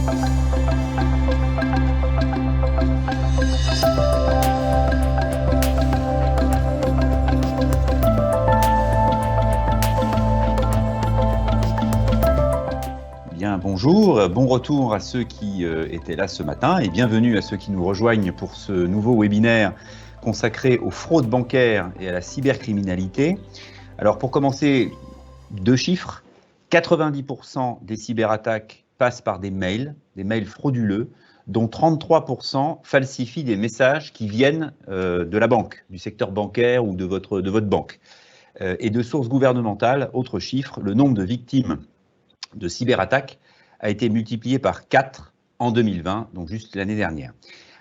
Bien, bonjour, bon retour à ceux qui étaient là ce matin et bienvenue à ceux qui nous rejoignent pour ce nouveau webinaire consacré aux fraudes bancaires et à la cybercriminalité. Alors pour commencer, 2 chiffres, 90% des cyberattaques passent par des mails frauduleux, dont 33% falsifient des messages qui viennent de la banque, du secteur bancaire ou de votre banque. Et de sources gouvernementales, autre chiffre, le nombre de victimes de cyberattaques a été multiplié par 4 en 2020, donc juste l'année dernière.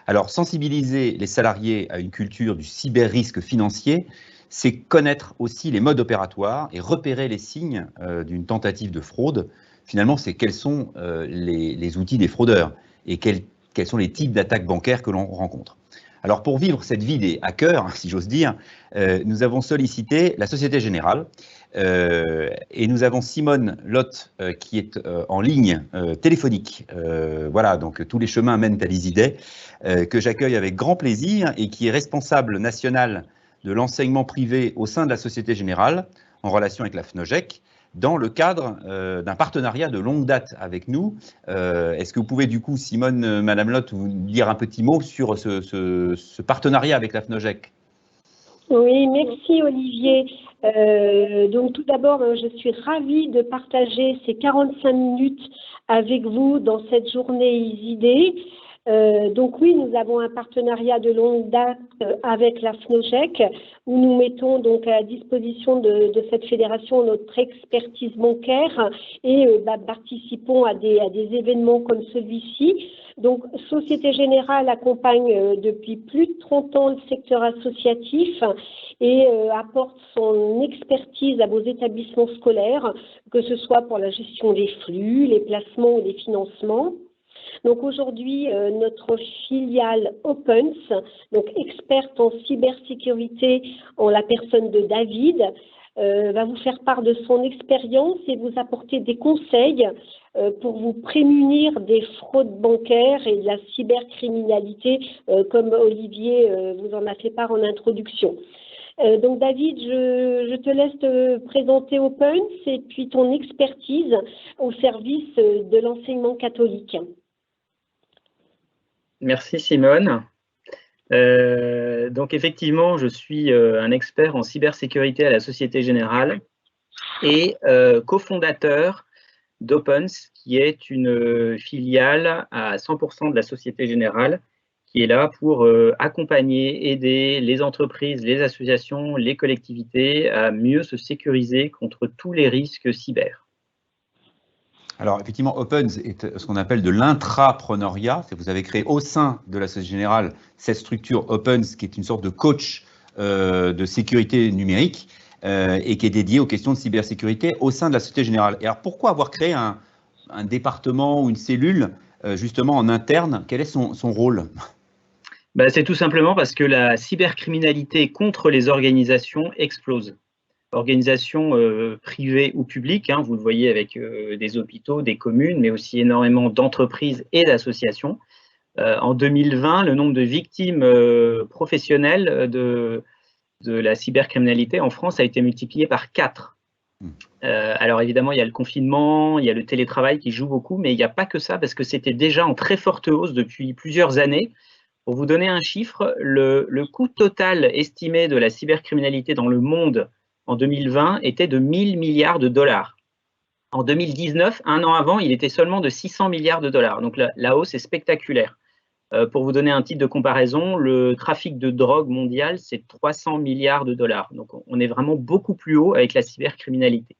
Alors, sensibiliser les salariés à une culture du cyber-risque financier, c'est connaître aussi les modes opératoires et repérer les signes d'une tentative de fraude. Finalement, c'est quels sont les outils des fraudeurs et quels sont les types d'attaques bancaires que l'on rencontre. Alors, pour vivre cette vie des hackers, si j'ose dire, nous avons sollicité la Société Générale et nous avons Simone Lotte qui est en ligne téléphonique. Voilà, donc tous les chemins mènent à l'Isidé, que j'accueille avec grand plaisir et qui est responsable national de l'enseignement privé au sein de la Société Générale en relation avec la FNOGEC, dans le cadre d'un partenariat de longue date avec nous. Est-ce que vous pouvez du coup, Simone, Madame Lotte, vous dire un petit mot sur ce partenariat avec la FNOGEC? Oui, merci Olivier. Donc tout d'abord, je suis ravie de partager ces 45 minutes avec vous dans cette journée ISID. Donc oui, nous avons un partenariat de longue date avec la FNOGEC où nous mettons donc à disposition de cette fédération notre expertise bancaire et participons à des événements comme celui-ci. Donc Société Générale accompagne depuis plus de 30 ans le secteur associatif et apporte son expertise à vos établissements scolaires, que ce soit pour la gestion des flux, les placements ou les financements. Donc aujourd'hui, notre filiale Opens, donc experte en cybersécurité en la personne de David, va vous faire part de son expérience et vous apporter des conseils pour vous prémunir des fraudes bancaires et de la cybercriminalité, comme Olivier vous en a fait part en introduction. Donc David, je te laisse te présenter Opens et puis ton expertise au service de l'enseignement catholique. Merci Simone. Donc effectivement, je suis un expert en cybersécurité à la Société Générale et cofondateur d'Opens, qui est une filiale à 100% de la Société Générale, qui est là pour accompagner, aider les entreprises, les associations, les collectivités à mieux se sécuriser contre tous les risques cyber. Alors, effectivement, Opens est ce qu'on appelle de l'intrapreneuriat. Vous avez créé au sein de la Société Générale cette structure Opens, qui est une sorte de coach de sécurité numérique et qui est dédiée aux questions de cybersécurité au sein de la Société Générale. Et alors, pourquoi avoir créé un département ou une cellule justement en interne? Quel est son rôle? C'est tout simplement parce que la cybercriminalité contre les organisations explose. Organisations privées ou publiques, vous le voyez avec des hôpitaux, des communes, mais aussi énormément d'entreprises et d'associations. En 2020, le nombre de victimes professionnelles de la cybercriminalité en France a été multiplié par 4. Alors évidemment, il y a le confinement, il y a le télétravail qui joue beaucoup, mais il n'y a pas que ça, parce que c'était déjà en très forte hausse depuis plusieurs années. Pour vous donner un chiffre, le coût total estimé de la cybercriminalité dans le monde en 2020 était de 1000 milliards de dollars. En 2019, un an avant, il était seulement de 600 milliards de dollars. Donc la hausse est spectaculaire. Pour vous donner un titre de comparaison, le trafic de drogue mondial, c'est 300 milliards de dollars. Donc on est vraiment beaucoup plus haut avec la cybercriminalité.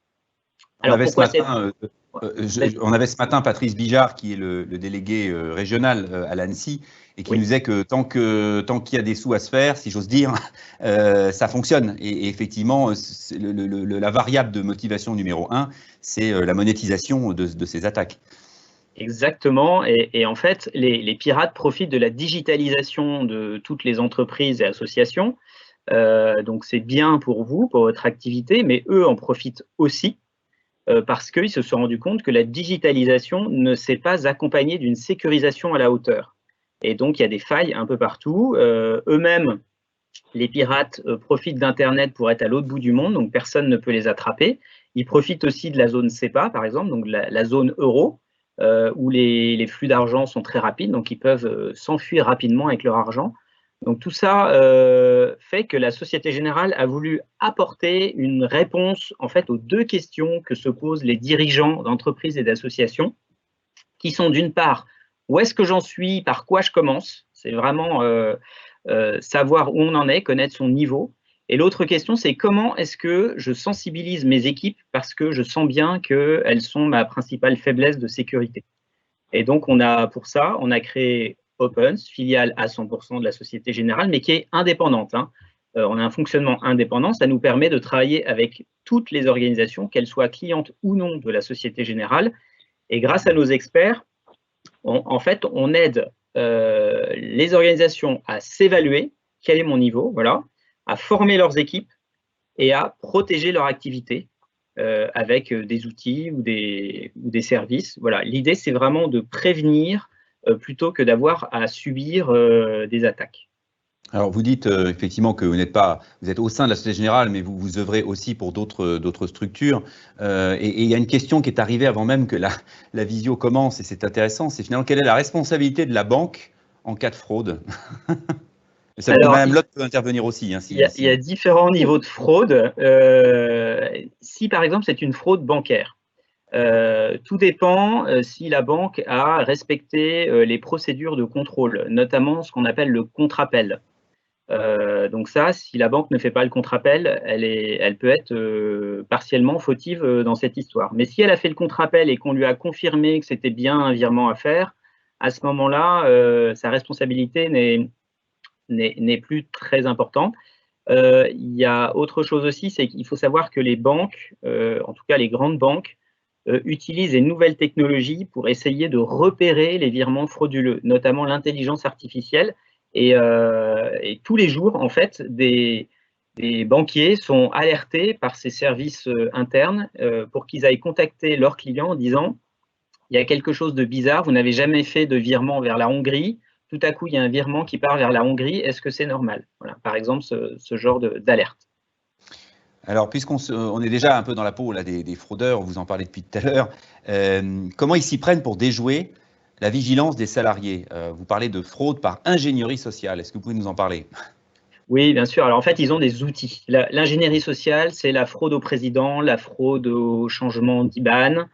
Alors, on avait ce matin Patrice Bijard, qui est le délégué régional à l'Annecy, et qui nous disait que tant qu'il y a des sous à se faire, si j'ose dire, ça fonctionne. Et effectivement, la variable de motivation numéro 1, c'est la monétisation de ces attaques. Exactement. Et en fait, les pirates profitent de la digitalisation de toutes les entreprises et associations. Donc, c'est bien pour vous, pour votre activité, mais eux en profitent aussi. parce qu'ils se sont rendus compte que la digitalisation ne s'est pas accompagnée d'une sécurisation à la hauteur. Et donc, il y a des failles un peu partout. Eux-mêmes, les pirates profitent d'Internet pour être à l'autre bout du monde, donc personne ne peut les attraper. Ils profitent aussi de la zone CEPA, par exemple, donc la zone euro, où les flux d'argent sont très rapides, donc ils peuvent s'enfuir rapidement avec leur argent. Donc tout ça fait que la Société Générale a voulu apporter une réponse en fait aux deux questions que se posent les dirigeants d'entreprises et d'associations, qui sont d'une part, où est-ce que j'en suis, par quoi je commence, c'est vraiment savoir où on en est, connaître son niveau. Et l'autre question, c'est comment est-ce que je sensibilise mes équipes parce que je sens bien qu'elles sont ma principale faiblesse de sécurité. Et donc, pour ça, on a créé Opens, filiale à 100% de la Société Générale, mais qui est indépendante. On a un fonctionnement indépendant, ça nous permet de travailler avec toutes les organisations, qu'elles soient clientes ou non de la Société Générale. Et grâce à nos experts, en fait, on aide les organisations à s'évaluer, quel est mon niveau, voilà, à former leurs équipes et à protéger leur activité avec des outils ou des services. Voilà. L'idée, c'est vraiment de prévenir plutôt que d'avoir à subir des attaques. Alors, vous dites effectivement que vous êtes au sein de la Société Générale, mais vous œuvrez aussi pour d'autres structures. Et il y a une question qui est arrivée avant même que la visio commence, et c'est intéressant, c'est finalement quelle est la responsabilité de la banque en cas de fraude? Madame Lotte peut intervenir aussi. Hein, il y a différents niveaux de fraude. Si par exemple c'est une fraude bancaire, tout dépend si la banque a respecté les procédures de contrôle, notamment ce qu'on appelle le contre-appel. Donc ça, si la banque ne fait pas le contre-appel, elle peut être partiellement fautive dans cette histoire. Mais si elle a fait le contre-appel et qu'on lui a confirmé que c'était bien un virement à faire, à ce moment-là, sa responsabilité n'est plus très importante. Il y a autre chose aussi, c'est qu'il faut savoir que les banques, en tout cas les grandes banques, utilisent les nouvelles technologies pour essayer de repérer les virements frauduleux, notamment l'intelligence artificielle. Et tous les jours, en fait, des banquiers sont alertés par ces services internes pour qu'ils aillent contacter leurs clients en disant « il y a quelque chose de bizarre, vous n'avez jamais fait de virement vers la Hongrie, tout à coup, il y a un virement qui part vers la Hongrie, est-ce que c'est normal ?» Voilà, par exemple, ce genre d'alerte. Alors, puisqu'on est déjà un peu dans la peau là, des fraudeurs, vous en parlez depuis tout à l'heure, comment ils s'y prennent pour déjouer la vigilance des salariés? Vous parlez de fraude par ingénierie sociale. Est-ce que vous pouvez nous en parler? Oui, bien sûr. Alors, en fait, ils ont des outils. L'ingénierie sociale, c'est la fraude au président, la fraude au changement d'IBAN,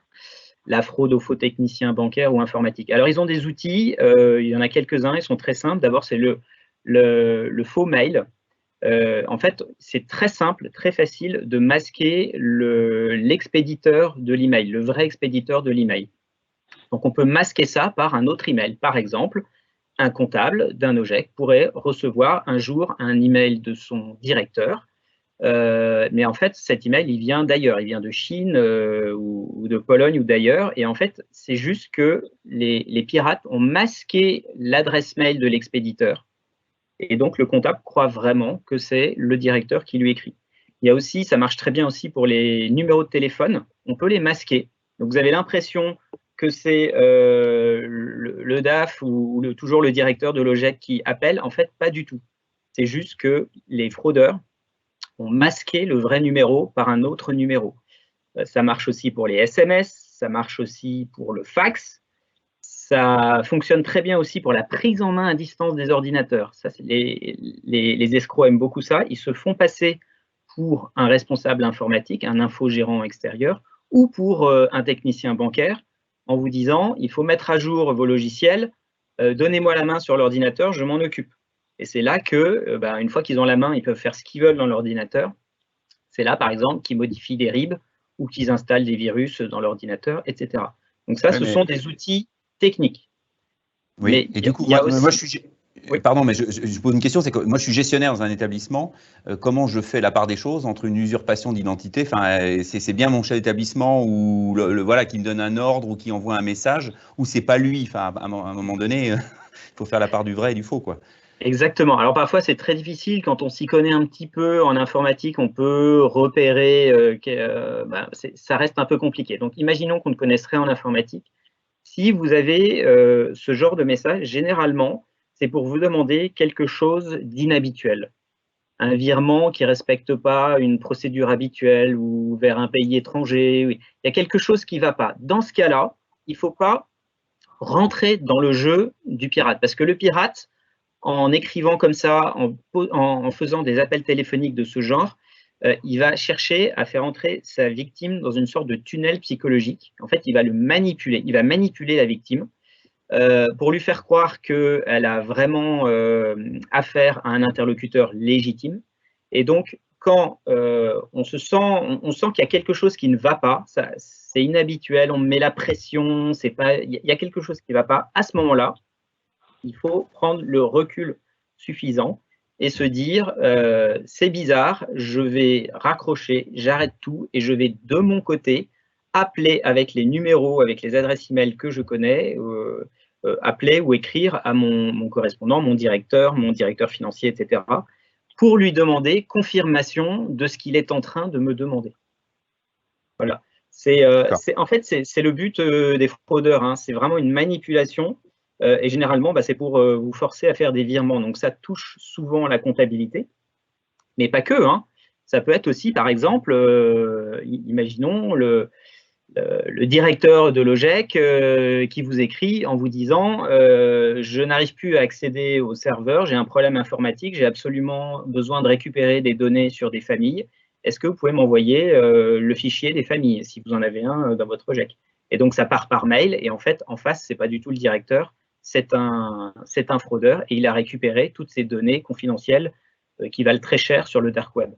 la fraude aux faux techniciens bancaires ou informatiques. Alors, ils ont des outils. Il y en a quelques-uns. Ils sont très simples. D'abord, c'est le faux mail. En fait, c'est très simple, très facile de masquer l'expéditeur de l'email, le vrai expéditeur de l'email. Donc, on peut masquer ça par un autre email. Par exemple, un comptable d'un OGEC pourrait recevoir un jour un email de son directeur, mais en fait, cet email, il vient d'ailleurs, il vient de Chine ou de Pologne ou d'ailleurs, et en fait, c'est juste que les pirates ont masqué l'adresse mail de l'expéditeur, et donc le comptable croit vraiment que c'est le directeur qui lui écrit. Il y a aussi, ça marche très bien aussi pour les numéros de téléphone, on peut les masquer. Donc, vous avez l'impression que c'est le DAF ou toujours le directeur de l'OGEC qui appelle. En fait, pas du tout. C'est juste que les fraudeurs ont masqué le vrai numéro par un autre numéro. Ça marche aussi pour les SMS, ça marche aussi pour le fax. Ça fonctionne très bien aussi pour la prise en main à distance des ordinateurs. Ça, les escrocs aiment beaucoup ça. Ils se font passer pour un responsable informatique, un infogérant extérieur, ou pour un technicien bancaire, en vous disant « il faut mettre à jour vos logiciels, donnez-moi la main sur l'ordinateur, je m'en occupe ». Et c'est là que, une fois qu'ils ont la main, ils peuvent faire ce qu'ils veulent dans l'ordinateur. C'est là, par exemple, qu'ils modifient des RIB ou qu'ils installent des virus dans l'ordinateur, etc. Donc ça, ce sont des outils techniques. Oui, mais et du coup, moi je suis… Oui. Pardon, mais je pose une question, c'est que moi je suis gestionnaire dans un établissement, comment je fais la part des choses entre une usurpation d'identité, enfin, c'est bien mon chef d'établissement ou voilà, qui me donne un ordre ou qui envoie un message, ou c'est pas lui, enfin, à un moment donné, il faut faire la part du vrai et du faux, quoi. Exactement. Alors parfois c'est très difficile quand on s'y connaît un petit peu en informatique, on peut repérer, ça reste un peu compliqué. Donc imaginons qu'on ne connaisse rien en informatique. Si vous avez ce genre de message, généralement, c'est pour vous demander quelque chose d'inhabituel. Un virement qui ne respecte pas une procédure habituelle ou vers un pays étranger. Oui. Il y a quelque chose qui ne va pas. Dans ce cas-là, il ne faut pas rentrer dans le jeu du pirate. Parce que le pirate, en écrivant comme ça, en faisant des appels téléphoniques de ce genre, il va chercher à faire entrer sa victime dans une sorte de tunnel psychologique. En fait, il va le manipuler. Il va manipuler la victime pour lui faire croire qu'elle a vraiment affaire à un interlocuteur légitime. Et donc, quand on sent qu'il y a quelque chose qui ne va pas, c'est inhabituel, on met la pression, il y a quelque chose qui ne va pas, à ce moment-là, il faut prendre le recul suffisant et se dire c'est bizarre, je vais raccrocher, j'arrête tout et je vais de mon côté appeler avec les numéros, avec les adresses email que je connais, appeler ou écrire à mon correspondant, mon directeur financier, etc., pour lui demander confirmation de ce qu'il est en train de me demander. Voilà. En fait, c'est le but des fraudeurs, hein. C'est vraiment une manipulation. Et généralement, c'est pour vous forcer à faire des virements. Donc, ça touche souvent la comptabilité, mais pas que, hein. Ça peut être aussi, par exemple, imaginons le directeur de l'OGEC qui vous écrit en vous disant je n'arrive plus à accéder au serveur, j'ai un problème informatique, j'ai absolument besoin de récupérer des données sur des familles. Est-ce que vous pouvez m'envoyer le fichier des familles, si vous en avez un dans votre OGEC? Et donc, ça part par mail, et en fait, en face, ce n'est pas du tout le directeur, c'est un fraudeur, et il a récupéré toutes ces données confidentielles qui valent très cher sur le dark web.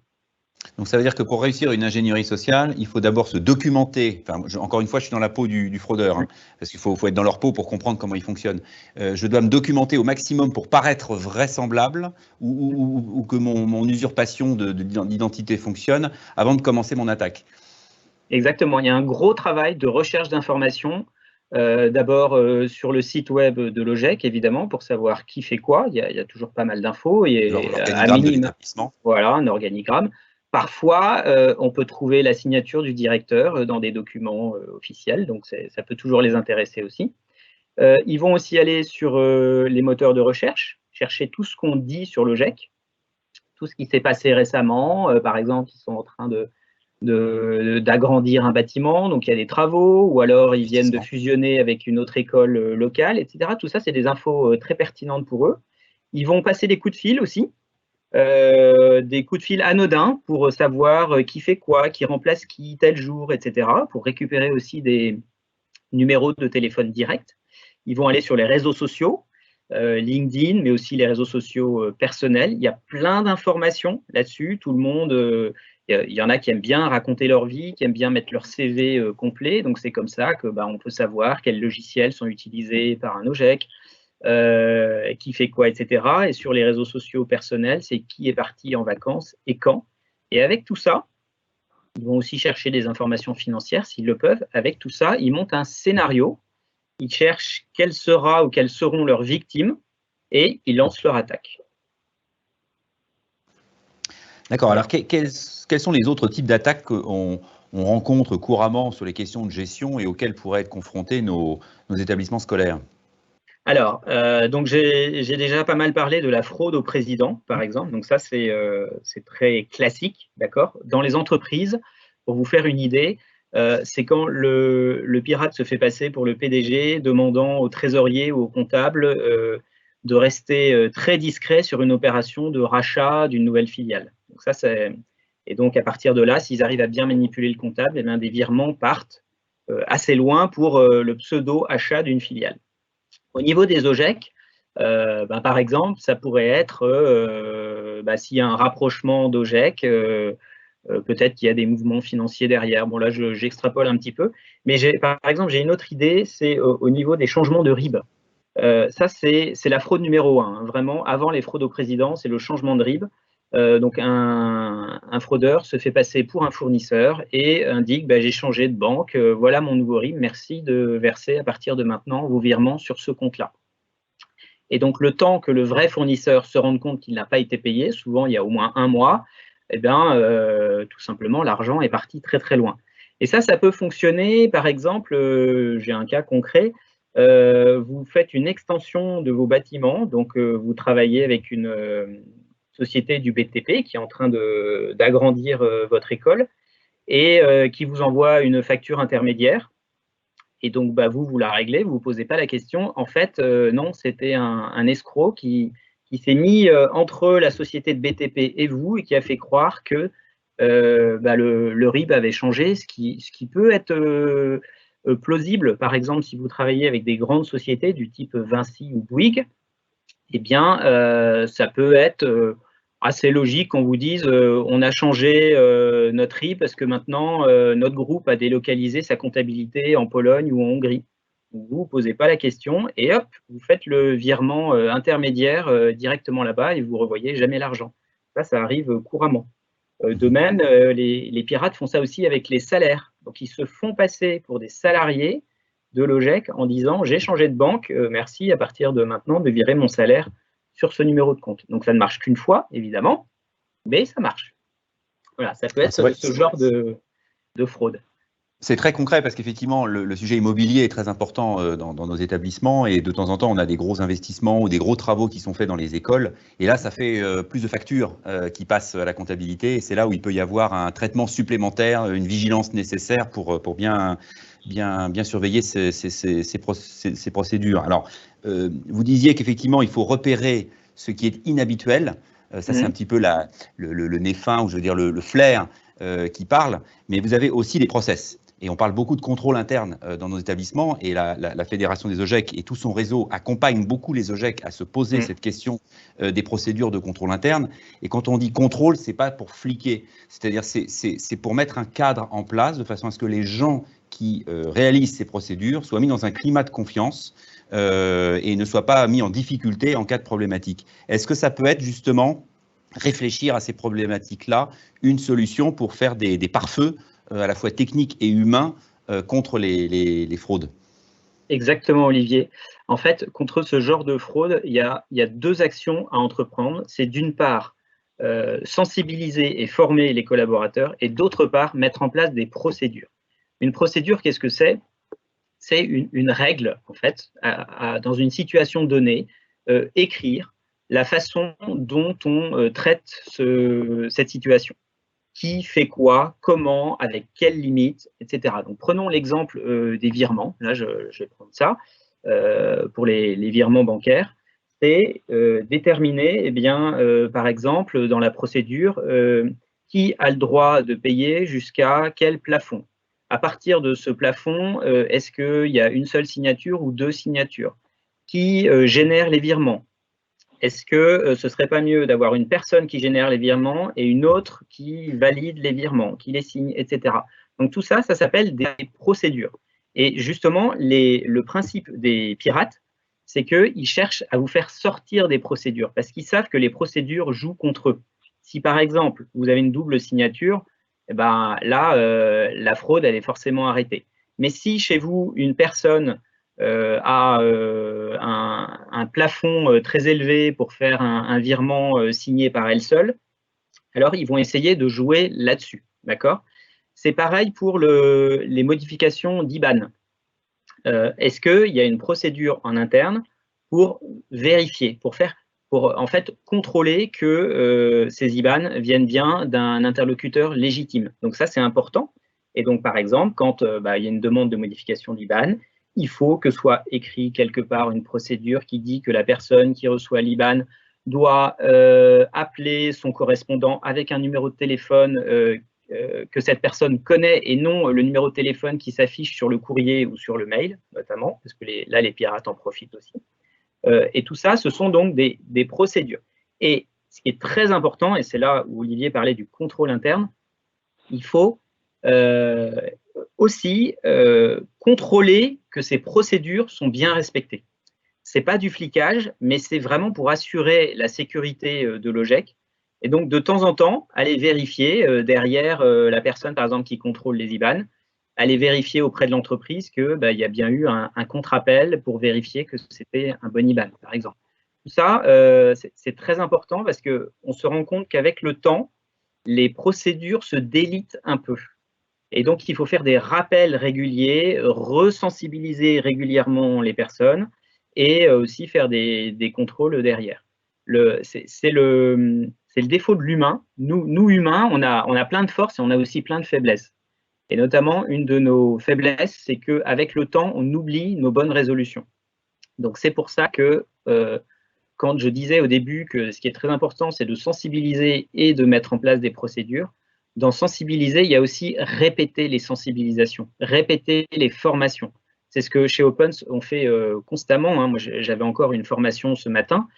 Donc ça veut dire que pour réussir une ingénierie sociale, il faut d'abord se documenter. Enfin, encore une fois, je suis dans la peau du fraudeur, hein, parce qu'il faut être dans leur peau pour comprendre comment ils fonctionnent. Je dois me documenter au maximum pour paraître vraisemblable ou que mon usurpation d'identité fonctionne avant de commencer mon attaque. Exactement. Il y a un gros travail de recherche d'informations. D'abord sur le site web de l'OGEC, évidemment, pour savoir qui fait quoi. Il y a toujours pas mal d'infos. L'organigramme de l'établissement. Voilà, un organigramme. Parfois, on peut trouver la signature du directeur dans des documents officiels, donc ça peut toujours les intéresser aussi. Ils vont aussi aller sur les moteurs de recherche, chercher tout ce qu'on dit sur l'OGEC, tout ce qui s'est passé récemment. Par exemple, ils sont en train d'agrandir un bâtiment, donc il y a des travaux, ou alors ils viennent de fusionner avec une autre école locale, etc. Tout ça, c'est des infos très pertinentes pour eux. Ils vont passer des coups de fil aussi, des coups de fil anodins pour savoir qui fait quoi, qui remplace qui tel jour, etc., pour récupérer aussi des numéros de téléphone direct. Ils vont aller sur les réseaux sociaux, LinkedIn, mais aussi les réseaux sociaux personnels. Il y a plein d'informations là-dessus. Tout le monde, il y en a qui aiment bien raconter leur vie, qui aiment bien mettre leur CV complet. Donc, c'est comme ça que on peut savoir quels logiciels sont utilisés par un OGEC, qui fait quoi, etc. Et sur les réseaux sociaux personnels, c'est qui est parti en vacances et quand. Et avec tout ça, ils vont aussi chercher des informations financières s'ils le peuvent. Avec tout ça, ils montent un scénario. Ils cherchent quelle sera ou quelles seront leurs victimes et ils lancent leur attaque. D'accord. Alors, quels sont les autres types d'attaques qu'on rencontre couramment sur les questions de gestion et auxquelles pourraient être confrontés nos établissements scolaires? Alors, donc j'ai déjà pas mal parlé de la fraude au président, par exemple. Donc ça, c'est très classique, d'accord. Dans les entreprises, pour vous faire une idée, c'est quand le pirate se fait passer pour le PDG, demandant au trésorier ou au comptable de rester très discret sur une opération de rachat d'une nouvelle filiale. Donc ça, et donc à partir de là, s'ils arrivent à bien manipuler le comptable, eh bien, des virements partent assez loin pour le pseudo-achat d'une filiale. Au niveau des OGEC, par exemple, ça pourrait être, s'il y a un rapprochement d'OGEC, peut-être qu'il y a des mouvements financiers derrière. Bon, là, j'extrapole un petit peu. Mais par exemple, j'ai une autre idée, c'est au niveau des changements de RIB. Ça, c'est la fraude numéro 1. Hein, vraiment, avant les fraudes au président, c'est le changement de RIB. Donc, un fraudeur se fait passer pour un fournisseur et indique j'ai changé de banque, voilà mon nouveau RIB, merci de verser à partir de maintenant vos virements sur ce compte-là. Et donc, le temps que le vrai fournisseur se rende compte qu'il n'a pas été payé, souvent il y a au moins un mois, eh bien, tout simplement, l'argent est parti très très loin. Et ça peut fonctionner, par exemple, j'ai un cas concret, vous faites une extension de vos bâtiments, donc vous travaillez avec une société du BTP qui est en train d'agrandir votre école et qui vous envoie une facture intermédiaire. Et donc, vous la réglez, vous ne vous posez pas la question. En fait, non, c'était un escroc qui s'est mis entre la société de BTP et vous et qui a fait croire que le RIB avait changé, ce qui peut être plausible. Par exemple, si vous travaillez avec des grandes sociétés du type Vinci ou Bouygues, eh bien, ça peut être assez logique qu'on vous dise on a changé notre RIB parce que maintenant, notre groupe a délocalisé sa comptabilité en Pologne ou en Hongrie. Vous ne vous posez pas la question et hop, vous faites le virement intermédiaire directement là-bas et vous ne revoyez jamais l'argent. Ça arrive couramment. De même, les pirates font ça aussi avec les salaires. Donc, ils se font passer pour des salariés de Logec en disant « j'ai changé de banque, merci à partir de maintenant de virer mon salaire sur ce numéro de compte ». Donc, ça ne marche qu'une fois, évidemment, mais ça marche. Voilà, ça peut être ce genre de fraude. C'est très concret parce qu'effectivement, le sujet immobilier est très important dans nos établissements et de temps en temps, on a des gros investissements ou des gros travaux qui sont faits dans les écoles. Et là, ça fait plus de factures qui passent à la comptabilité. Et c'est là où il peut y avoir un traitement supplémentaire, une vigilance nécessaire pour bien surveiller ces procédures. Alors, vous disiez qu'effectivement, il faut repérer ce qui est inhabituel. Ça, c'est un petit peu le nez fin, ou je veux dire le flair qui parle. Mais vous avez aussi les process. Et on parle beaucoup de contrôle interne dans nos établissements et la Fédération des OGEC et tout son réseau accompagne beaucoup les OGEC à se poser cette question des procédures de contrôle interne. Et quand on dit contrôle, c'est pas pour fliquer, c'est-à-dire c'est pour mettre un cadre en place de façon à ce que les gens qui réalisent ces procédures soient mis dans un climat de confiance et ne soient pas mis en difficulté en cas de problématique. Est-ce que ça peut être justement réfléchir à ces problématiques-là, une solution pour faire des pare-feux à la fois techniques et humains contre les fraudes? Exactement, Olivier. En fait, contre ce genre de fraude, il y a deux actions à entreprendre. C'est d'une part sensibiliser et former les collaborateurs et d'autre part mettre en place des procédures. Une procédure, qu'est-ce que c'est? C'est une règle, en fait, dans une situation donnée, écrire la façon dont on traite cette situation. Qui fait quoi, comment, avec quelles limites, etc. Donc, prenons l'exemple des virements. Là, je vais prendre ça pour les virements bancaires. C'est déterminer, eh bien, par exemple, dans la procédure, qui a le droit de payer jusqu'à quel plafond. À partir de ce plafond, est-ce qu'il y a une seule signature ou deux signatures? Qui génère les virements? Est-ce que ce ne serait pas mieux d'avoir une personne qui génère les virements et une autre qui valide les virements, qui les signe, etc. Donc tout ça, ça s'appelle des procédures. Et justement, le principe des pirates, c'est qu'ils cherchent à vous faire sortir des procédures parce qu'ils savent que les procédures jouent contre eux. Si par exemple, vous avez une double signature, eh ben, là, la fraude, elle est forcément arrêtée. Mais si chez vous, une personne a un plafond très élevé pour faire un virement signé par elle seule, alors ils vont essayer de jouer là-dessus, d'accord? C'est pareil pour les modifications d'IBAN. Est-ce qu'il y a une procédure en interne pour vérifier, pour en fait contrôler que ces IBAN viennent bien d'un interlocuteur légitime? Donc ça, c'est important. Et donc, par exemple, quand il y a une demande de modification d'IBAN, il faut que soit écrit quelque part une procédure qui dit que la personne qui reçoit l'IBAN doit appeler son correspondant avec un numéro de téléphone que cette personne connaît et non le numéro de téléphone qui s'affiche sur le courrier ou sur le mail, notamment, parce que là, les pirates en profitent aussi. Et tout ça, ce sont donc des procédures. Et ce qui est très important, et c'est là où Olivier parlait du contrôle interne, il faut aussi contrôler que ces procédures sont bien respectées. Ce n'est pas du flicage, mais c'est vraiment pour assurer la sécurité de Logec. Et donc, de temps en temps, aller vérifier derrière la personne, par exemple, qui contrôle les IBAN, aller vérifier auprès de l'entreprise qu'il y a bien eu un contre-appel pour vérifier que c'était un bon IBAN, par exemple. Ça, c'est très important parce qu'on se rend compte qu'avec le temps, les procédures se délitent un peu. Et donc, il faut faire des rappels réguliers, resensibiliser régulièrement les personnes et aussi faire des contrôles derrière. C'est le défaut de l'humain. Nous, humains, on a plein de forces et on a aussi plein de faiblesses. Et notamment, une de nos faiblesses, c'est qu'avec le temps, on oublie nos bonnes résolutions. Donc, c'est pour ça que quand je disais au début que ce qui est très important, c'est de sensibiliser et de mettre en place des procédures, dans sensibiliser, il y a aussi répéter les sensibilisations, répéter les formations. C'est ce que chez Opens, on fait constamment. Hein. Moi, j'avais encore une formation ce matin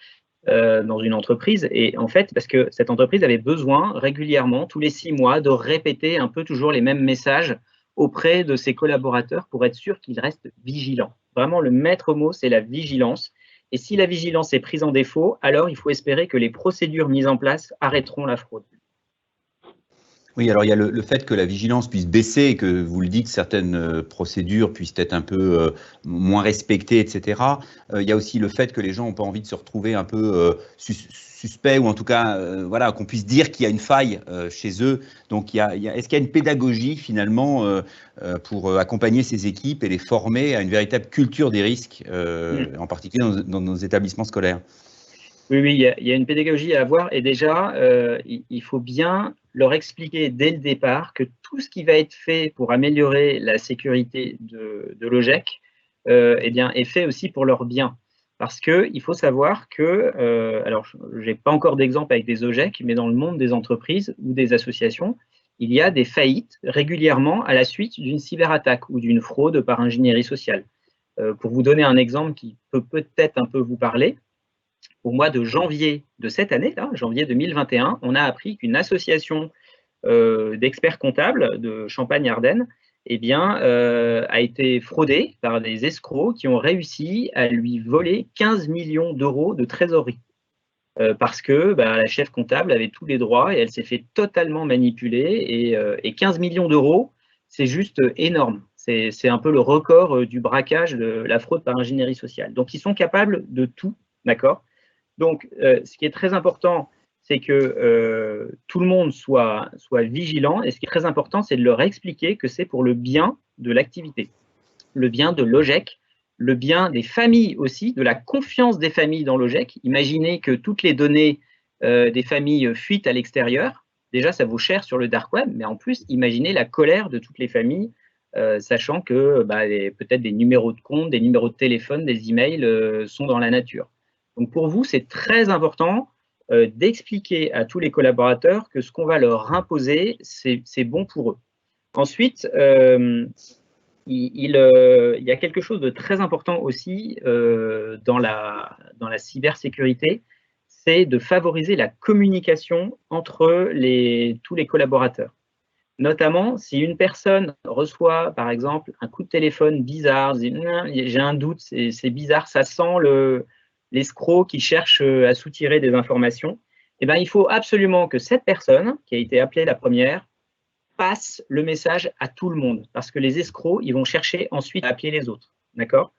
dans une entreprise, et en fait, parce que cette entreprise avait besoin régulièrement, tous les 6 mois, de répéter un peu toujours les mêmes messages auprès de ses collaborateurs pour être sûr qu'ils restent vigilants. Vraiment, le maître mot, c'est la vigilance. Et si la vigilance est prise en défaut, alors il faut espérer que les procédures mises en place arrêteront la fraude. Oui, alors il y a le fait que la vigilance puisse baisser et que vous le dites, certaines procédures puissent être un peu moins respectées, etc. Il y a aussi le fait que les gens n'ont pas envie de se retrouver un peu suspects ou en tout cas, voilà, qu'on puisse dire qu'il y a une faille chez eux. Donc, est-ce qu'il y a une pédagogie finalement pour accompagner ces équipes et les former à une véritable culture des risques, en particulier dans nos établissements scolaires? Oui, il y a une pédagogie à avoir et déjà, il faut bien leur expliquer dès le départ que tout ce qui va être fait pour améliorer la sécurité de l'OGEC eh bien, est fait aussi pour leur bien. Parce qu'il faut savoir que, alors je n'ai pas encore d'exemple avec des OGEC, mais dans le monde des entreprises ou des associations, il y a des faillites régulièrement à la suite d'une cyberattaque ou d'une fraude par ingénierie sociale. Pour vous donner un exemple qui peut peut-être un peu vous parler, au mois de janvier de cette année, là, janvier 2021, on a appris qu'une association d'experts comptables de Champagne-Ardenne eh bien, a été fraudée par des escrocs qui ont réussi à lui voler 15 millions d'euros de trésorerie. Parce que la chef comptable avait tous les droits et elle s'est fait totalement manipuler. Et 15 millions d'euros, c'est juste énorme. C'est un peu le record du braquage de la fraude par ingénierie sociale. Donc, ils sont capables de tout, d'accord ? Donc, ce qui est très important, c'est que tout le monde soit vigilant. Et ce qui est très important, c'est de leur expliquer que c'est pour le bien de l'activité, le bien de l'OGEC, le bien des familles aussi, de la confiance des familles dans l'OGEC. Imaginez que toutes les données des familles fuitent à l'extérieur. Déjà, ça vaut cher sur le dark web, mais en plus, imaginez la colère de toutes les familles, sachant que peut-être des numéros de compte, des numéros de téléphone, des emails sont dans la nature. Donc pour vous, c'est très important d'expliquer à tous les collaborateurs que ce qu'on va leur imposer, c'est bon pour eux. Ensuite, il y a quelque chose de très important aussi dans la cybersécurité, c'est de favoriser la communication entre tous les collaborateurs. Notamment, si une personne reçoit, par exemple, un coup de téléphone bizarre, j'ai un doute, c'est bizarre, ça sent l'escroc qui cherche à soutirer des informations, eh bien, il faut absolument que cette personne, qui a été appelée la première, passe le message à tout le monde. Parce que les escrocs, ils vont chercher ensuite à appeler les autres. D'accord ?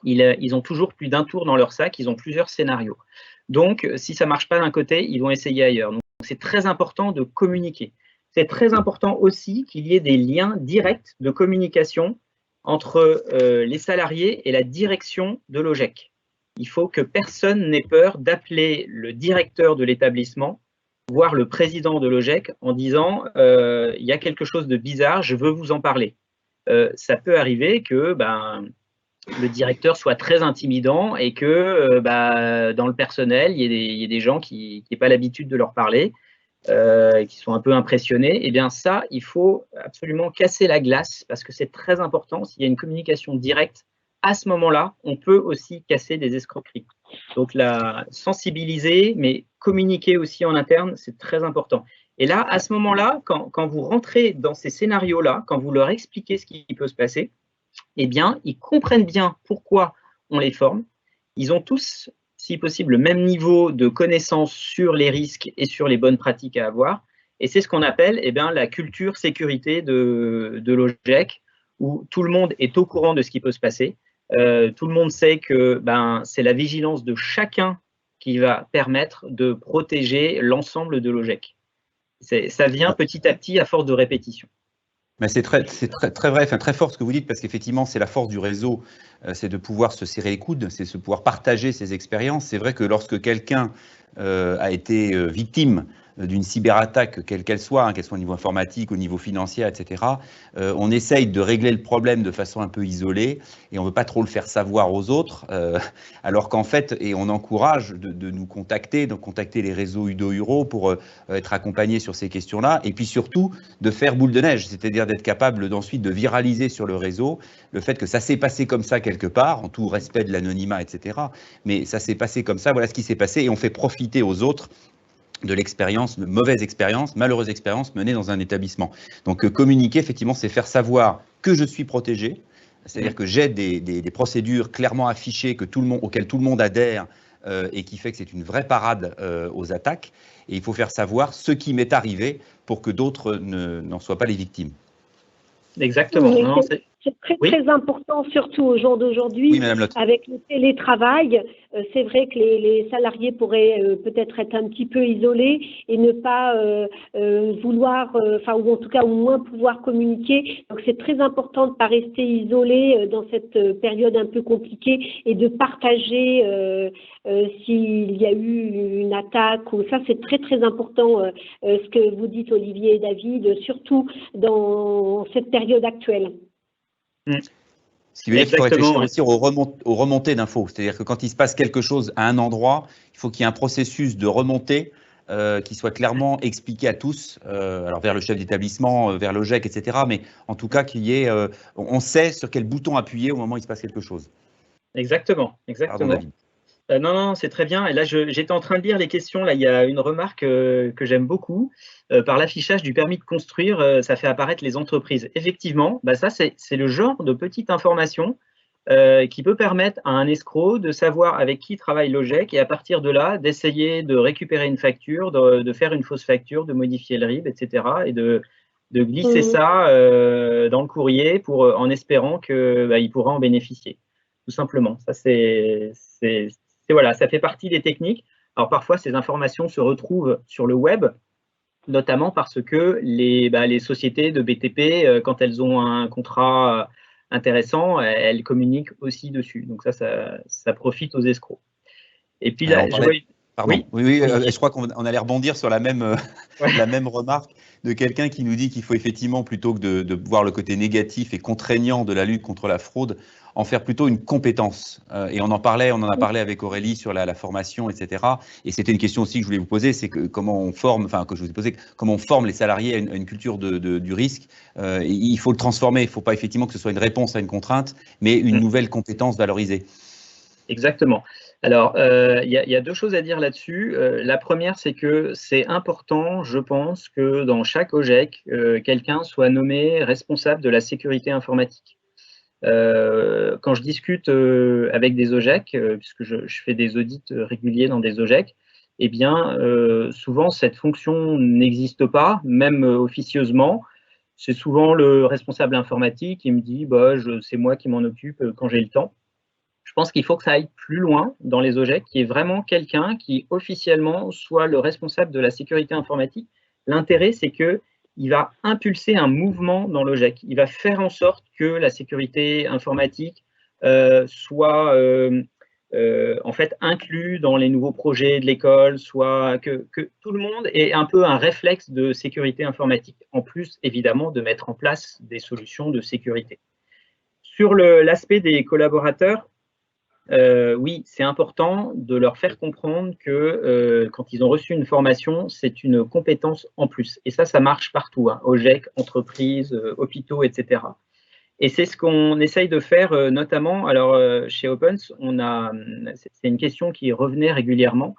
Ils ont toujours plus d'un tour dans leur sac, ils ont plusieurs scénarios. Donc, si ça ne marche pas d'un côté, ils vont essayer ailleurs. Donc, c'est très important de communiquer. C'est très important aussi qu'il y ait des liens directs de communication entre les salariés et la direction de l'OGEC. Il faut que personne n'ait peur d'appeler le directeur de l'établissement, voire le président de l'OGEC, en disant il y a quelque chose de bizarre, je veux vous en parler. Ça peut arriver que le directeur soit très intimidant et que dans le personnel, il y ait des gens qui n'aient pas l'habitude de leur parler, qui sont un peu impressionnés. Eh bien ça, il faut absolument casser la glace parce que c'est très important. S'il y a une communication directe, à ce moment-là, on peut aussi casser des escroqueries. Donc, la sensibiliser, mais communiquer aussi en interne, c'est très important. Et là, à ce moment-là, quand vous rentrez dans ces scénarios-là, quand vous leur expliquez ce qui peut se passer, eh bien, ils comprennent bien pourquoi on les forme. Ils ont tous, si possible, le même niveau de connaissance sur les risques et sur les bonnes pratiques à avoir. Et c'est ce qu'on appelle la culture sécurité de l'OGEC, où tout le monde est au courant de ce qui peut se passer. Tout le monde sait que c'est la vigilance de chacun qui va permettre de protéger l'ensemble de l'OGEC. Ça vient petit à petit à force de répétition. Mais c'est très vrai, enfin, très fort ce que vous dites, parce qu'effectivement, c'est la force du réseau, c'est de pouvoir se serrer les coudes, c'est de pouvoir partager ses expériences. C'est vrai que lorsque quelqu'un a été victime d'une cyberattaque, quelle qu'elle soit, hein, qu'elle soit au niveau informatique, au niveau financier, etc., on essaye de régler le problème de façon un peu isolée et on ne veut pas trop le faire savoir aux autres, alors qu'en fait, et on encourage de nous contacter, de contacter les réseaux Udo-Uro pour être accompagnés sur ces questions-là, et puis surtout de faire boule de neige, c'est-à-dire d'être capable d'ensuite de viraliser sur le réseau le fait que ça s'est passé comme ça quelque part, en tout respect de l'anonymat, etc., mais ça s'est passé comme ça, voilà ce qui s'est passé, et on fait profiter aux autres de l'expérience, de mauvaise expérience, malheureuse expérience menée dans un établissement. Donc communiquer, effectivement, c'est faire savoir que je suis protégé, c'est-à-dire que j'ai des procédures clairement affichées auxquelles tout le monde adhère et qui fait que c'est une vraie parade aux attaques. Et il faut faire savoir ce qui m'est arrivé pour que d'autres n'en soient pas les victimes. Exactement. C'est très important, surtout au jour d'aujourd'hui, avec le télétravail. C'est vrai que les salariés pourraient peut-être être un petit peu isolés et ne pas vouloir, ou en tout cas au moins pouvoir communiquer. Donc c'est très important de ne pas rester isolé dans cette période un peu compliquée et de partager s'il y a eu une attaque. Ou ça, c'est très important ce que vous dites, Olivier et David, surtout dans cette période actuelle. Ce qui veut dire qu'il faut réfléchir aussi aux remontées d'infos. C'est-à-dire que quand il se passe quelque chose à un endroit, il faut qu'il y ait un processus de remontée qui soit clairement expliqué à tous, alors vers le chef d'établissement, vers l'OGEC, etc. Mais en tout cas, on sait sur quel bouton appuyer au moment où il se passe quelque chose. Exactement. Non, c'est très bien. Et là, j'étais en train de lire les questions. Là, il y a une remarque que j'aime beaucoup. Par l'affichage du permis de construire, ça fait apparaître les entreprises. Effectivement, ça, c'est le genre de petite information qui peut permettre à un escroc de savoir avec qui travaille l'OGEC et à partir de là, d'essayer de récupérer une facture, de faire une fausse facture, de modifier le RIB, etc. et de glisser ça dans le courrier en espérant qu'il pourra en bénéficier. Tout simplement. Ça, voilà, ça fait partie des techniques. Alors parfois, ces informations se retrouvent sur le web, notamment parce que les sociétés de BTP, quand elles ont un contrat intéressant, elles communiquent aussi dessus. Donc ça profite aux escrocs. Et puis là, Pardon. Oui, je crois qu'on allait rebondir sur la même remarque de quelqu'un qui nous dit qu'il faut effectivement, plutôt que de voir le côté négatif et contraignant de la lutte contre la fraude, en faire plutôt une compétence. Et on en a parlé avec Aurélie sur la formation, etc. Et c'était une question aussi que je voulais vous poser, c'est comment on forme les salariés à une culture du risque. Il faut le transformer, il ne faut pas effectivement que ce soit une réponse à une contrainte, mais une nouvelle compétence valorisée. Exactement. Alors, il y a deux choses à dire là-dessus. La première, c'est que c'est important, je pense, que dans chaque OGEC, quelqu'un soit nommé responsable de la sécurité informatique. Quand je discute avec des OGEC, puisque je fais des audits réguliers dans des OGEC, eh bien, souvent, cette fonction n'existe pas, même officieusement. C'est souvent le responsable informatique qui me dit c'est moi qui m'en occupe quand j'ai le temps. Je pense qu'il faut que ça aille plus loin dans les OGEC, qu'il y ait vraiment quelqu'un qui officiellement soit le responsable de la sécurité informatique. L'intérêt, c'est qu'il va impulser un mouvement dans l'OGEC. Il va faire en sorte que la sécurité informatique soit en fait inclus dans les nouveaux projets de l'école, soit que tout le monde ait un peu un réflexe de sécurité informatique, en plus évidemment de mettre en place des solutions de sécurité. Sur l'aspect des collaborateurs, oui, c'est important de leur faire comprendre que quand ils ont reçu une formation, c'est une compétence en plus. Et ça marche partout, hein, OGEC, entreprises, hôpitaux, etc. Et c'est ce qu'on essaye de faire notamment, alors chez Opens, c'est une question qui revenait régulièrement,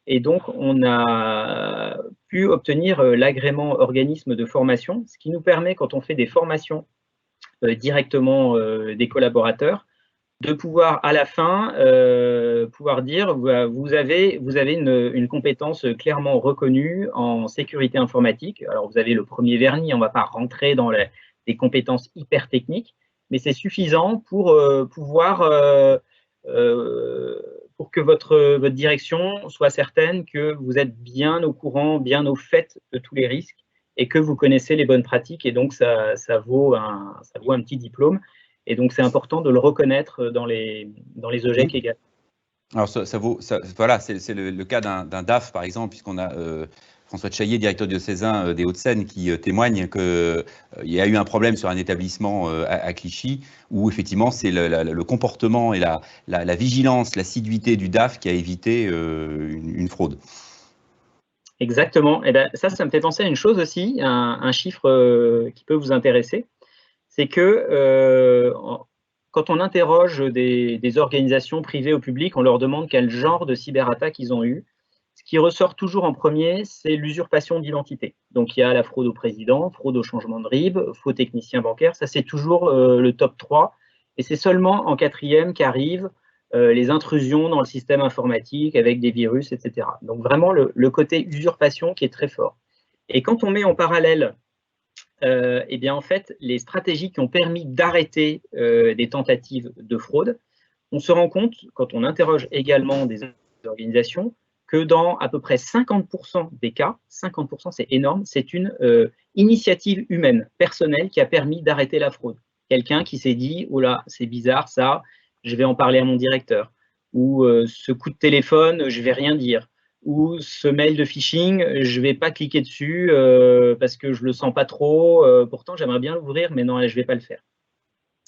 et donc on a pu obtenir l'agrément organisme de formation, ce qui nous permet, quand on fait des formations directement des collaborateurs, de pouvoir à la fin pouvoir dire vous avez une compétence clairement reconnue en sécurité informatique. Alors vous avez le premier vernis, on ne va pas rentrer dans des compétences hyper techniques, mais c'est suffisant pour que votre direction soit certaine que vous êtes bien au courant, bien au fait de tous les risques et que vous connaissez les bonnes pratiques. Et donc, ça vaut un petit diplôme. Et donc, c'est important de le reconnaître dans les OGEC également. Alors, voilà, c'est le cas d'un DAF, par exemple, puisqu'on a François Chaillet, directeur diocésain des Hauts-de-Seine, qui témoigne qu'il y a eu un problème sur un établissement à Clichy, où effectivement, c'est le comportement et la vigilance, l'assiduité du DAF qui a évité une fraude. Exactement. Et ben, ça me fait penser à une chose aussi, un chiffre qui peut vous intéresser. C'est que quand on interroge des organisations privées ou publiques, on leur demande quel genre de cyberattaque ils ont eu. Ce qui ressort toujours en premier, c'est l'usurpation d'identité. Donc, il y a la fraude au président, fraude au changement de RIB, faux technicien bancaire. Ça, c'est toujours le top 3. Et c'est seulement en 4e qu'arrivent les intrusions dans le système informatique avec des virus, etc. Donc, vraiment, le côté usurpation qui est très fort. Et quand on met en parallèle eh bien, en fait, les stratégies qui ont permis d'arrêter des tentatives de fraude, on se rend compte, quand on interroge également des organisations, que dans à peu près 50% des cas, 50% c'est énorme, c'est une initiative humaine, personnelle, qui a permis d'arrêter la fraude. Quelqu'un qui s'est dit, oh là, c'est bizarre ça, je vais en parler à mon directeur. Ou ce coup de téléphone, je ne vais rien dire. Ou ce mail de phishing, je ne vais pas cliquer dessus parce que je ne le sens pas trop. Pourtant, j'aimerais bien l'ouvrir, mais non, je ne vais pas le faire.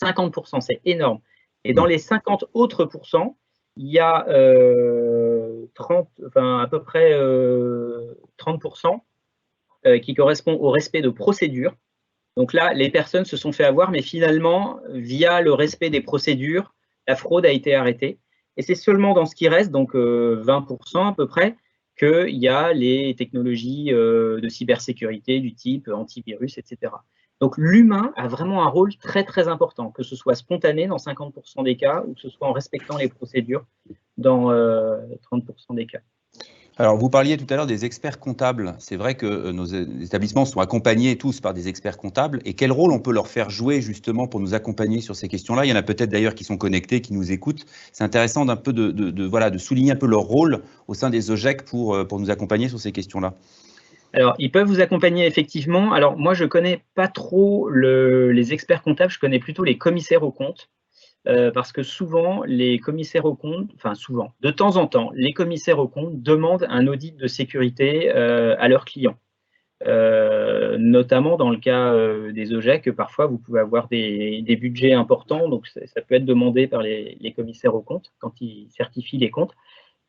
50%, c'est énorme. Et dans les 50 autres pourcents, il y a à peu près 30% qui correspond au respect de procédures. Donc là, les personnes se sont fait avoir, mais finalement, via le respect des procédures, la fraude a été arrêtée. Et c'est seulement dans ce qui reste, donc 20% à peu près, qu'il y a les technologies de cybersécurité du type antivirus, etc. Donc l'humain a vraiment un rôle très très important, que ce soit spontané dans 50% des cas ou que ce soit en respectant les procédures dans 30% des cas. Alors, vous parliez tout à l'heure des experts comptables. C'est vrai que nos établissements sont accompagnés tous par des experts comptables. Et quel rôle on peut leur faire jouer justement pour nous accompagner sur ces questions-là? Il y en a peut-être d'ailleurs qui sont connectés, qui nous écoutent. C'est intéressant d'un peu de souligner un peu leur rôle au sein des OGEC pour nous accompagner sur ces questions-là. Alors, ils peuvent vous accompagner effectivement. Alors, moi, je ne connais pas trop les experts comptables, je connais plutôt les commissaires aux comptes. Parce que souvent, les commissaires aux comptes, enfin souvent, de temps en temps, les commissaires aux comptes demandent un audit de sécurité à leurs clients. Notamment dans le cas des OGEC, parfois vous pouvez avoir des budgets importants, donc ça peut être demandé par les commissaires aux comptes quand ils certifient les comptes.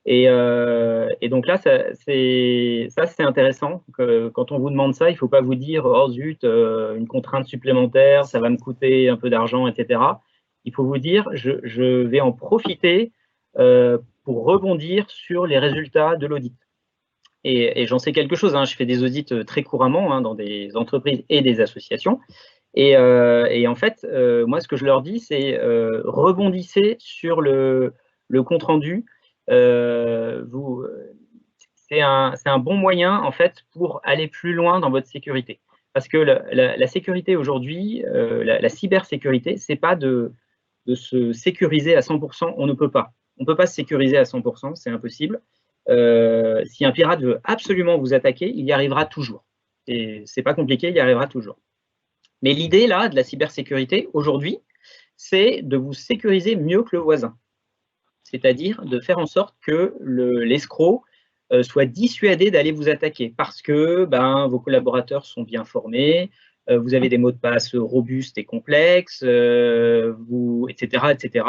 Et donc là, c'est intéressant. Quand on vous demande ça, il ne faut pas vous dire « Oh zut, une contrainte supplémentaire, ça va me coûter un peu d'argent, etc. » Il faut vous dire, je vais en profiter pour rebondir sur les résultats de l'audit. Et j'en sais quelque chose, hein, je fais des audits très couramment dans des entreprises et des associations. Et en fait, moi, ce que je leur dis, c'est rebondissez sur le compte-rendu. C'est un bon moyen, en fait, pour aller plus loin dans votre sécurité. Parce que la sécurité aujourd'hui, la cybersécurité, c'est pas de se sécuriser à 100%, on ne peut pas. On ne peut pas se sécuriser à 100%, c'est impossible. Si un pirate veut absolument vous attaquer, il y arrivera toujours. Et c'est pas compliqué, il y arrivera toujours. Mais l'idée là de la cybersécurité aujourd'hui, c'est de vous sécuriser mieux que le voisin. C'est-à-dire de faire en sorte que l'escroc soit dissuadé d'aller vous attaquer parce que vos collaborateurs sont bien formés, vous avez des mots de passe robustes et complexes, etc., etc.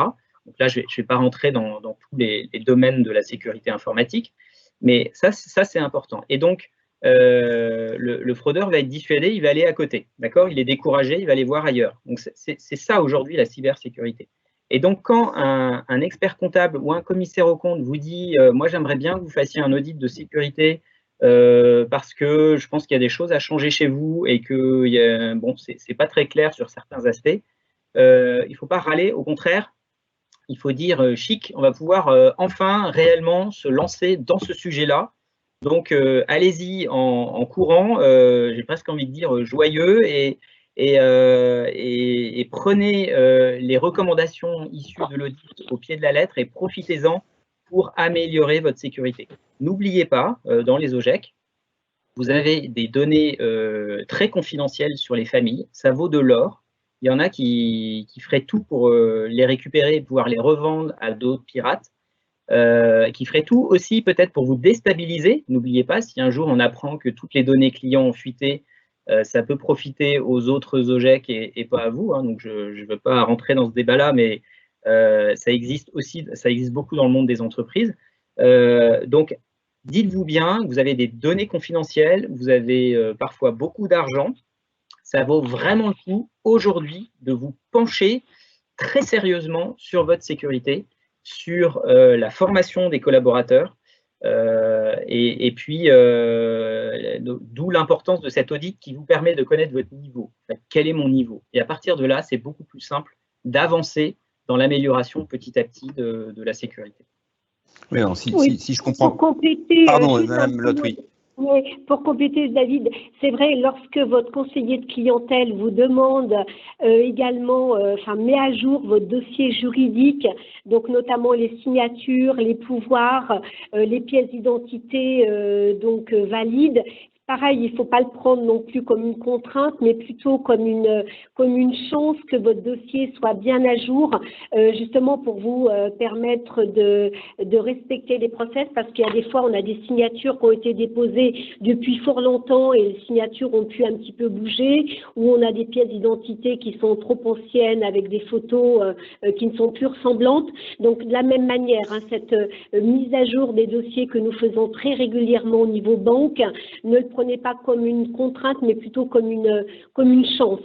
Donc là, je ne vais pas rentrer dans tous les domaines de la sécurité informatique, mais ça c'est important. Et donc, le fraudeur va être dissuadé, il va aller à côté, d'accord? Il est découragé, il va aller voir ailleurs. Donc, c'est ça aujourd'hui la cybersécurité. Et donc, quand un expert comptable ou un commissaire aux comptes vous dit « Moi, j'aimerais bien que vous fassiez un audit de sécurité parce que je pense qu'il y a des choses à changer chez vous et que bon, c'est pas très clair sur certains aspects », il ne faut pas râler, au contraire, il faut dire chic, on va pouvoir enfin réellement se lancer dans ce sujet-là. Donc, allez-y en courant, j'ai presque envie de dire joyeux, et prenez les recommandations issues de l'audit au pied de la lettre et profitez-en pour améliorer votre sécurité. N'oubliez pas, dans les OGEC, vous avez des données très confidentielles sur les familles, ça vaut de l'or. Il y en a qui feraient tout pour les récupérer et pouvoir les revendre à d'autres pirates, qui feraient tout aussi peut-être pour vous déstabiliser. N'oubliez pas, si un jour on apprend que toutes les données clients ont fuité, ça peut profiter aux autres OGEC et pas à vous. Hein. Donc je ne veux pas rentrer dans ce débat-là, mais ça existe aussi, ça existe beaucoup dans le monde des entreprises. Donc, dites-vous bien, vous avez des données confidentielles, vous avez parfois beaucoup d'argent. Ça vaut vraiment le coup aujourd'hui de vous pencher très sérieusement sur votre sécurité, sur la formation des collaborateurs, et puis d'où l'importance de cet audit qui vous permet de connaître votre niveau. Quel est mon niveau? Et à partir de là, c'est beaucoup plus simple d'avancer dans l'amélioration petit à petit de la sécurité. Oui, alors, si je comprends. Pour compléter, pardon, Madame Lotte, oui. Oui, pour compléter, David, c'est vrai, lorsque votre conseiller de clientèle vous demande également, met à jour votre dossier juridique, donc notamment les signatures, les pouvoirs, les pièces d'identité valides. Pareil, il ne faut pas le prendre non plus comme une contrainte, mais plutôt comme une chance que votre dossier soit bien à jour, justement pour vous permettre de respecter les process, parce qu'il y a des fois, on a des signatures qui ont été déposées depuis fort longtemps et les signatures ont pu un petit peu bouger, ou on a des pièces d'identité qui sont trop anciennes avec des photos qui ne sont plus ressemblantes. Donc, de la même manière, hein, cette mise à jour des dossiers que nous faisons très régulièrement au niveau banque, ne le prenez pas comme une contrainte, mais plutôt comme une chance.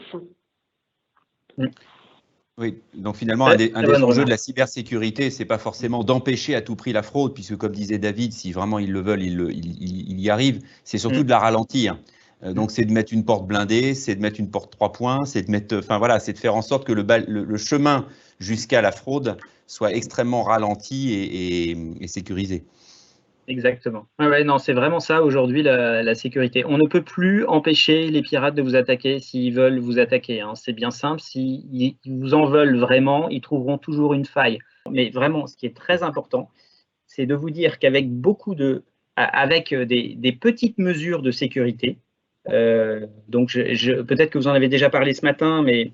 Oui, donc finalement, un des enjeux de la cybersécurité, c'est pas forcément d'empêcher à tout prix la fraude, puisque comme disait David, si vraiment ils le veulent, ils y arrivent, c'est surtout de la ralentir. Donc c'est de mettre une porte blindée, c'est de mettre une porte 3 points, c'est de mettre, c'est de faire en sorte que le chemin jusqu'à la fraude soit extrêmement ralenti et sécurisé. Exactement. Ouais, non, c'est vraiment ça aujourd'hui la sécurité. On ne peut plus empêcher les pirates de vous attaquer s'ils veulent vous attaquer. Hein. C'est bien simple. S'ils vous en veulent vraiment, ils trouveront toujours une faille. Mais vraiment, ce qui est très important, c'est de vous dire qu'avec des petites mesures de sécurité, donc peut-être que vous en avez déjà parlé ce matin, mais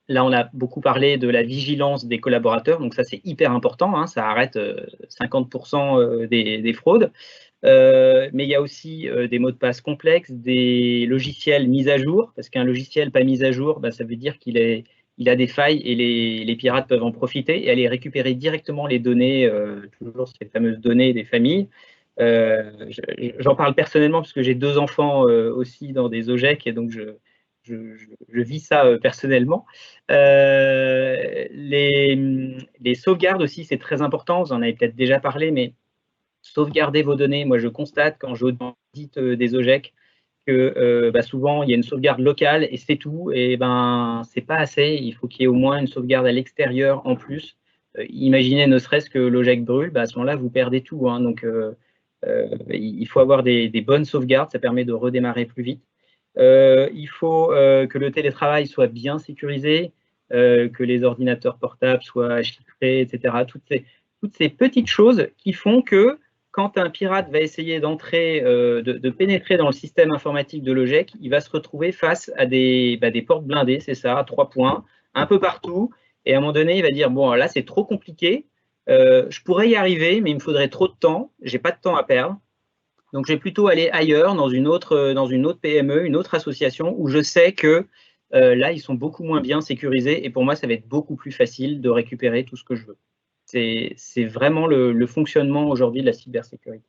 là, on a beaucoup parlé de la vigilance des collaborateurs, donc ça, c'est hyper important, hein, ça arrête 50% des fraudes. Mais il y a aussi des mots de passe complexes, des logiciels mis à jour, parce qu'un logiciel pas mis à jour, ça veut dire qu'il a des failles et les pirates peuvent en profiter et aller récupérer directement les données, toujours ces fameuses données des familles. J'en parle personnellement parce que j'ai 2 enfants aussi dans des OGEC et donc je vis ça personnellement. Les sauvegardes aussi, c'est très important. Vous en avez peut-être déjà parlé, mais sauvegarder vos données. Moi, je constate quand j'audite des OGEC que souvent, il y a une sauvegarde locale et c'est tout. Et c'est pas assez. Il faut qu'il y ait au moins une sauvegarde à l'extérieur en plus. Imaginez ne serait-ce que l'OGEC brûle, à ce moment-là, vous perdez tout. Hein. Donc, il faut avoir des bonnes sauvegardes. Ça permet de redémarrer plus vite. Il faut que le télétravail soit bien sécurisé, que les ordinateurs portables soient chiffrés, etc. Toutes ces petites choses qui font que quand un pirate va essayer d'entrer, de pénétrer dans le système informatique de l'OGEC, il va se retrouver face à des portes blindées, c'est ça, à 3 points, un peu partout. Et à un moment donné, il va dire, bon, là, c'est trop compliqué. Je pourrais y arriver, mais il me faudrait trop de temps. J'ai pas de temps à perdre. Donc, je vais plutôt aller ailleurs, dans une autre PME, une autre association, où je sais que là, ils sont beaucoup moins bien sécurisés. Et pour moi, ça va être beaucoup plus facile de récupérer tout ce que je veux. C'est vraiment le fonctionnement aujourd'hui de la cybersécurité.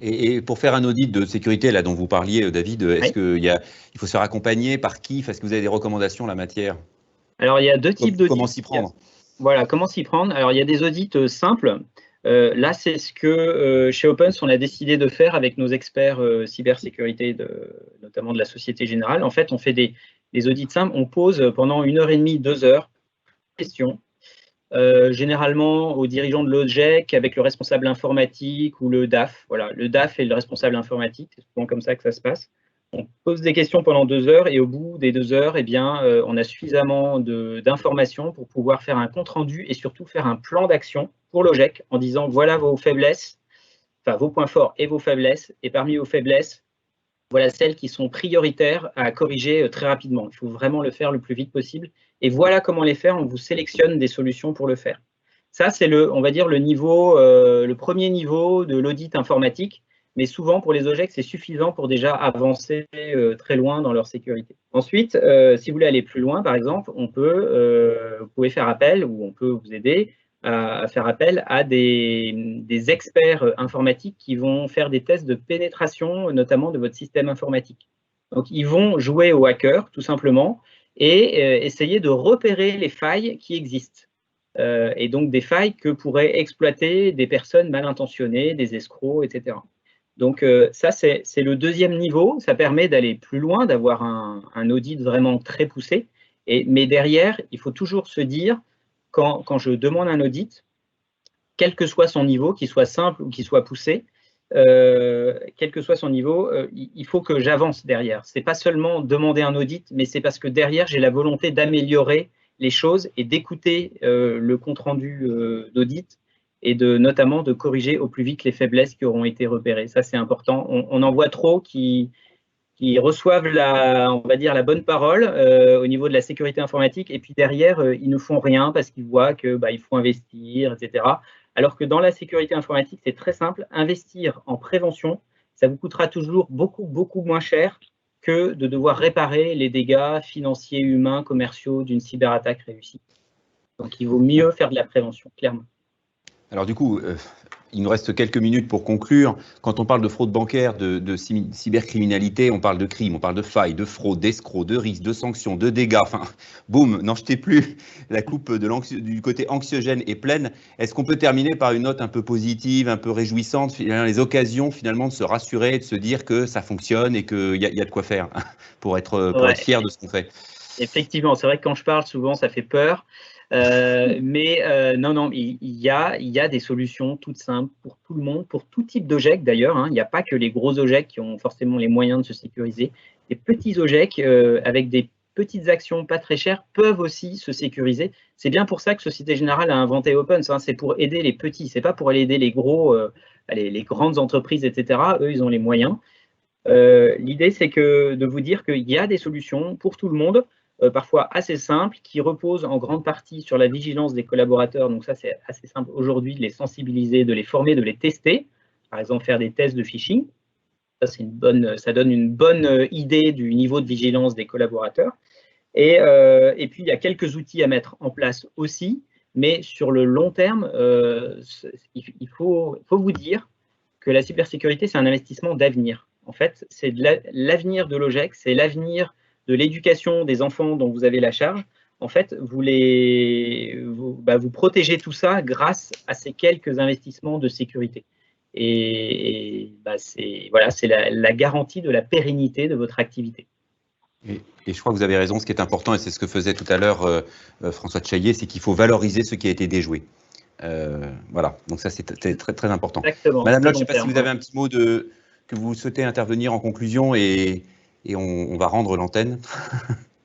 Et pour faire un audit de sécurité, là dont vous parliez, David, est-ce qu'il faut se faire accompagner par qui? Est-ce que vous avez des recommandations en la matière? Alors, il y a 2 types d'audits. Comment s'y prendre? Voilà, comment s'y prendre? Alors, il y a des audits simples. Là, c'est ce que chez Opens, on a décidé de faire avec nos experts cybersécurité, notamment de la Société Générale. En fait, on fait des audits simples. On pose pendant 1h30, 2 heures questions, généralement aux dirigeants de l'OGEC avec le responsable informatique ou le DAF. Voilà, le DAF est le responsable informatique. C'est souvent comme ça que ça se passe. On pose des questions pendant 2 heures et au bout des 2 heures, eh bien, on a suffisamment d'informations pour pouvoir faire un compte-rendu et surtout faire un plan d'action pour l'OGEC en disant voilà vos faiblesses, enfin vos points forts et vos faiblesses, et parmi vos faiblesses, voilà celles qui sont prioritaires à corriger très rapidement. Il faut vraiment le faire le plus vite possible. Et voilà comment les faire, on vous sélectionne des solutions pour le faire. Ça, c'est on va dire, le premier niveau de l'audit informatique. Mais souvent, pour les OGEC, c'est suffisant pour déjà avancer très loin dans leur sécurité. Ensuite, si vous voulez aller plus loin, par exemple, vous pouvez faire appel, ou on peut vous aider à faire appel à des experts informatiques qui vont faire des tests de pénétration, notamment de votre système informatique. Donc, ils vont jouer aux hackers, tout simplement, et essayer de repérer les failles qui existent. Et donc, des failles que pourraient exploiter des personnes mal intentionnées, des escrocs, etc. Donc, ça, c'est le deuxième niveau. Ça permet d'aller plus loin, d'avoir un audit vraiment très poussé. Mais derrière, il faut toujours se dire, quand je demande un audit, quel que soit son niveau, qu'il soit simple ou qu'il soit poussé, quel que soit son niveau, il faut que j'avance derrière. Ce n'est pas seulement demander un audit, mais c'est parce que derrière, j'ai la volonté d'améliorer les choses et d'écouter le compte-rendu d'audit et notamment de corriger au plus vite les faiblesses qui auront été repérées. Ça, c'est important. On en voit trop qui reçoivent on va dire, la bonne parole au niveau de la sécurité informatique, et puis derrière, ils ne font rien parce qu'ils voient qu'il faut investir, etc. Alors que dans la sécurité informatique, c'est très simple, investir en prévention, ça vous coûtera toujours beaucoup, beaucoup moins cher que de devoir réparer les dégâts financiers, humains, commerciaux d'une cyberattaque réussie. Donc, il vaut mieux faire de la prévention, clairement. Alors du coup, il nous reste quelques minutes pour conclure. Quand on parle de fraude bancaire, de cybercriminalité, on parle de crimes, on parle de failles, de fraude, d'escrocs, de risques, de sanctions, de dégâts. Enfin, boum, n'en jetez plus. La coupe du côté anxiogène est pleine. Est-ce qu'on peut terminer par une note un peu positive, un peu réjouissante, les occasions finalement de se rassurer, de se dire que ça fonctionne et qu'il y a de quoi faire pour être fier de ce qu'on fait? Effectivement, c'est vrai que quand je parle, souvent, ça fait peur. Non, il y a des solutions toutes simples pour tout le monde, pour tout type d'OGEC d'ailleurs. Il n'y a pas que les gros OGEC qui ont forcément les moyens de se sécuriser. Les petits OGEC, avec des petites actions pas très chères, peuvent aussi se sécuriser. C'est bien pour ça que Société Générale a inventé Open. C'est pour aider les petits, c'est pas pour aller aider les gros, les grandes entreprises, etc. Eux, ils ont les moyens. L'idée, c'est de vous dire qu'il y a des solutions pour tout le monde, parfois assez simples, qui reposent en grande partie sur la vigilance des collaborateurs. Donc ça, c'est assez simple aujourd'hui de les sensibiliser, de les former, de les tester. Par exemple, faire des tests de phishing. Ça donne une bonne idée du niveau de vigilance des collaborateurs. Et puis, il y a quelques outils à mettre en place aussi. Mais sur le long terme, il faut vous dire que la cybersécurité, c'est un investissement d'avenir. En fait, c'est l'avenir de l'OGEC, c'est l'avenir de l'éducation des enfants dont vous avez la charge. En fait, vous protégez tout ça grâce à ces quelques investissements de sécurité. Et c'est la garantie de la pérennité de votre activité. Et je crois que vous avez raison, ce qui est important, et c'est ce que faisait tout à l'heure François Tchaillet, c'est qu'il faut valoriser ce qui a été déjoué. Voilà, donc ça c'est très, très important. Exactement. Madame Locke, je ne sais pas si vous avez un petit mot que vous souhaitez intervenir en conclusion, et on va rendre l'antenne.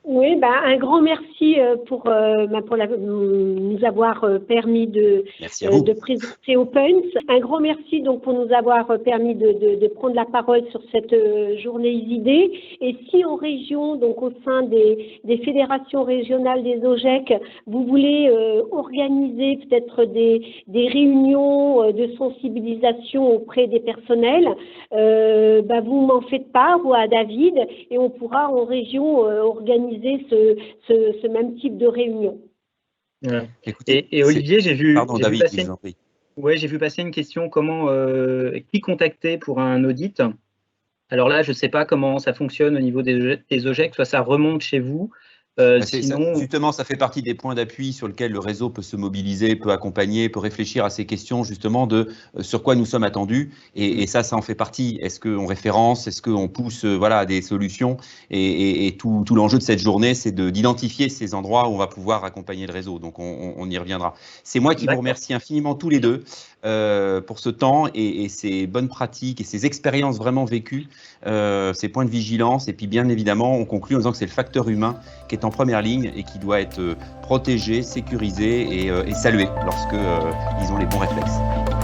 Oui, un grand merci pour nous avoir permis de présenter Opens. Un grand merci donc pour nous avoir permis de prendre la parole sur cette journée ISID. Et si en région, donc au sein des fédérations régionales des OGEC, vous voulez organiser peut-être des réunions de sensibilisation auprès des personnels, vous m'en faites part ou à David, et on pourra en région organiser ce même type de réunion. Ouais. Écoutez, et Olivier, j'ai vu passer une question, qui contacter pour un audit? Alors là, je ne sais pas comment ça fonctionne au niveau des OGEC, soit ça remonte chez vous. Justement, ça fait partie des points d'appui sur lesquels le réseau peut se mobiliser, peut accompagner, peut réfléchir à ces questions justement de sur quoi nous sommes attendus. Et ça en fait partie. Est-ce qu'on référence? Est-ce qu'on pousse à des solutions? Et tout l'enjeu de cette journée, c'est d'identifier ces endroits où on va pouvoir accompagner le réseau. Donc, on y reviendra. C'est moi qui vous remercie infiniment tous les deux. pour ce temps et ces bonnes pratiques et ces expériences vraiment vécues, ces points de vigilance. Et puis bien évidemment, on conclut en disant que c'est le facteur humain qui est en première ligne et qui doit être protégé, sécurisé et salué lorsque ils ont les bons réflexes.